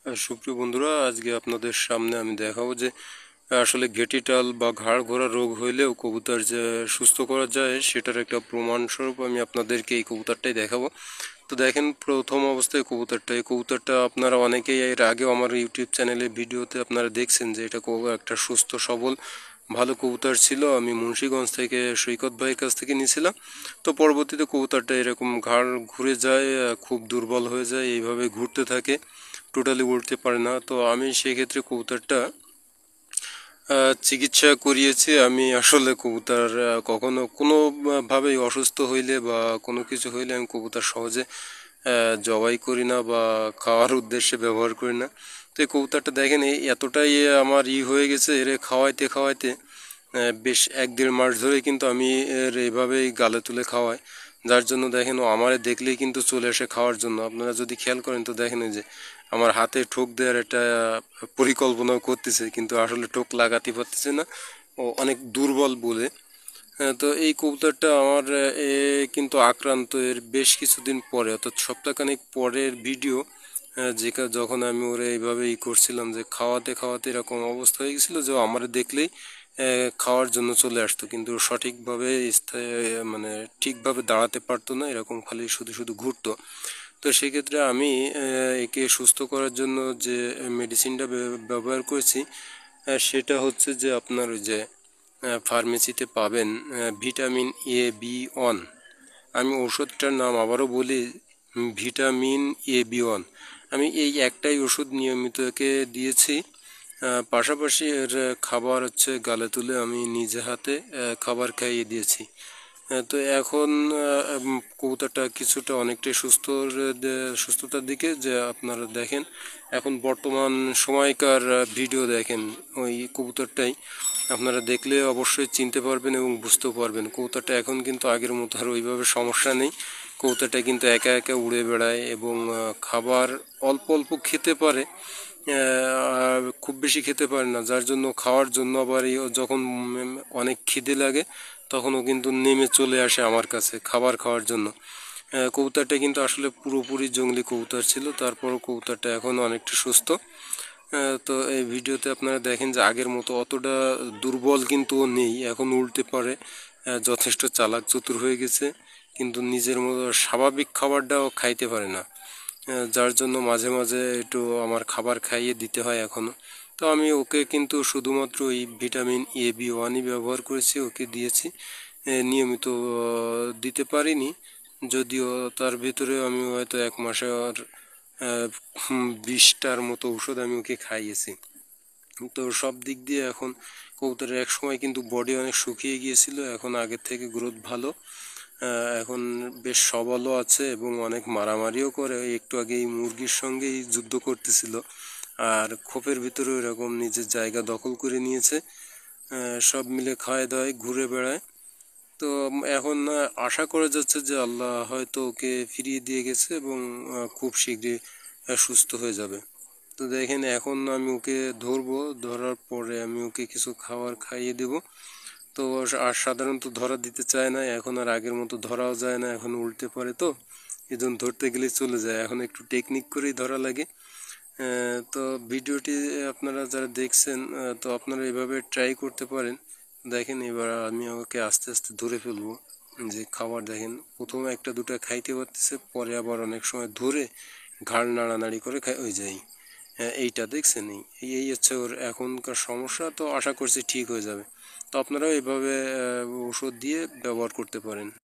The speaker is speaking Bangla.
সুপ্রিয় বন্ধুরা, আজকে আপনাদের সামনে আমি দেখাবো যে আসলে ঘেঁটিটাল বা ঘাড় ঘোরা রোগ হইলেও কবুতর যে সুস্থ করা যায় সেটার একটা প্রমাণস্বরূপ আমি আপনাদেরকে এই কবুতরটাই দেখাবো। তো দেখেন, প্রথম অবস্থায় এই কবুতরটা আপনারা অনেকেই এর আগেও আমার ইউটিউব চ্যানেলে ভিডিওতে আপনারা দেখছেন যে এটা একটা সুস্থ সবল ভালো কবুতর ছিল। আমি মুন্সিগঞ্জ থেকে সৈকত ভাইয়ের কাছ থেকে নিয়েছিলাম। তো পরবর্তীতে কবুতরটা এরকম ঘাড় ঘুরে যায়, খুব দুর্বল হয়ে যায়, এইভাবে ঘুরতে থাকে, টোটালি উঠতে পারে না। তো আমি সেক্ষেত্রে কবুতরটা চিকিৎসা করিয়েছি। আমি আসলে কবুতর কখনো কোনোভাবেই অসুস্থ হইলে বা কোনো কিছু হইলে আমি কবুতর সহজে জবাই করি না বা খাওয়ার উদ্দেশ্যে ব্যবহার করি না। তো এই কবুতরটা দেখেন, এই এতটাই আমার হয়ে গেছে, এর খাওয়াইতে খাওয়াইতে বেশ 1-1.5 মাস ধরে কিন্তু আমি এর এইভাবেই গালে তুলে খাওয়াই। যার জন্য দেখেন, ও আমারে দেখলেই কিন্তু চলে আসে খাওয়ার জন্য। আপনারা যদি খেয়াল করেন তো দেখেন এই যে আমার হাতে ঠোক দেওয়ার একটা পরিকল্পনাও করতেছে, কিন্তু আসলে ঠোক লাগাতে পারতেছে না, ও অনেক দুর্বল বলে। তো এই কবুতরটা আমার কিন্তু আক্রান্ত এর বেশ কিছুদিন পরে, অর্থাৎ সপ্তাহখানেক পরের ভিডিও। যখন আমি ওরে এইভাবে করছিলাম যে খাওয়াতে খাওয়াতে এরকম অবস্থা হয়ে গেছিলো যে আমার দেখলেই খাওয়ার জন্য চলে আসতো, কিন্তু সঠিকভাবে মানে ঠিকভাবে দাঁড়াতে পারতো না, এরকম খালি শুধু শুধু ঘুরতো। তো সেক্ষেত্রে আমি একে সুস্থ করার জন্য যে মেডিসিনটা ব্যবহার করেছি, সেটা হচ্ছে যে আপনার ওই যে ফার্মেসিতে পাবেন ভিটামিন A B1। আমি ওষুধটার নাম আবারও বলি, ভিটামিন A B1। আমি এই একটাই ওষুধ নিয়মিত একে দিয়েছি। পাশাপাশি এর খাবার হচ্ছে গালে তুলে আমি নিজে হাতে খাবার খাইয়ে দিয়েছি। তো এখন কবুতরটা কিছুটা অনেকটাই সুস্থতার দিকে, যে আপনারা দেখেন এখন বর্তমান সময়কার ভিডিও দেখেন, ওই কবুতরটাই আপনারা দেখলে অবশ্যই চিনতে পারবেন এবং বুঝতেও পারবেন। কবুতরটা এখন কিন্তু আগের মতো আর ওইভাবে সমস্যা নেই। কবুতরটা কিন্তু একা একা উড়ে বেড়ায় এবং খাবার অল্প অল্প খেতে পারে, খুব বেশি খেতে পারে না। যার জন্য খাওয়ার জন্য আবার যখন অনেক খিদে লাগে তখনও কিন্তু নেমে চলে আসে আমার কাছে খাবার খাওয়ার জন্য। কবুতরটা কিন্তু আসলে পুরোপুরি জংলি কবুতর ছিল, তারপরও কবুতরটা এখন অনেকটা সুস্থ। তো এই ভিডিওতে আপনারা দেখেন যে আগের মতো অতটা দুর্বল কিন্তু ও নেই, এখন উল্টে পারে, যথেষ্ট চালাক চতুর হয়ে গেছে, কিন্তু নিজের মতো স্বাভাবিক খাবারটাও খাইতে পারে না। যার জন্য মাঝে মাঝে একটু আমার খাবার খাইয়ে দিতে হয় এখনও। তো আমি ওকে কিন্তু শুধুমাত্র এই ভিটামিন A B1ই ব্যবহার করেছি, ওকে দিয়েছি, নিয়মিত দিতে পারিনি। যদিও তার ভিতরে আমি হয়তো 1 মাসের 20টার মতো ওষুধ আমি ওকে খাইয়েছি। তো সব দিক দিয়ে এখন কবুতরের এক সময় কিন্তু বডি অনেক শুকিয়ে গিয়েছিল, এখন আগের থেকে গ্রোথ ভালো। এখন বেশ সবলও আছে এবং অনেক মারামারিও করে। একটু আগে এই মুরগির সঙ্গেই যুদ্ধ করতেছিল, আর খোপের ভিতরে এরকম নিজের জায়গা দখল করে নিয়েছে। সব মিলে খাওয়ায় দাওয়ায় ঘুরে বেড়ায়। তো এখন আশা করা যাচ্ছে যে আল্লাহ হয়তো ওকে ফিরিয়ে দিয়ে গেছে এবং খুব শীঘ্রই সুস্থ হয়ে যাবে। তো দেখেন, এখন আমি ওকে ধরবো, ধরার পরে আমি ওকে কিছু খাবার খাইয়ে দেব। তো আর সাধারণত ধরা দিতে চায় না, এখন আর আগের মতো ধরাও যায় না, এখন উল্টে পড়ে। তো এই জন্য ধরতে গেলেই চলে যায়, এখন একটু টেকনিক করেই ধরা লাগে। তো ভিডিওটি আপনারা যারা দেখছেন, তো আপনারা এভাবে ট্রাই করতে পারেন। দেখেন, এবার আমি ওকে আস্তে আস্তে ধরে ফেলবো। যে খাবার দেখেন, প্রথমে একটা দুটা খাইতে পারতেছে, পরে আবার অনেক সময় ধরে ঘাড় নাড়ানাড়ি করে খাই ওই যাই। এইটা দেখছেন, এই হচ্ছে ওর এখনকার সমস্যা। তো আশা করছি ঠিক হয়ে যাবে। তো আপনারাও এভাবে ওষুধ দিয়ে ব্যবহার করতে পারেন।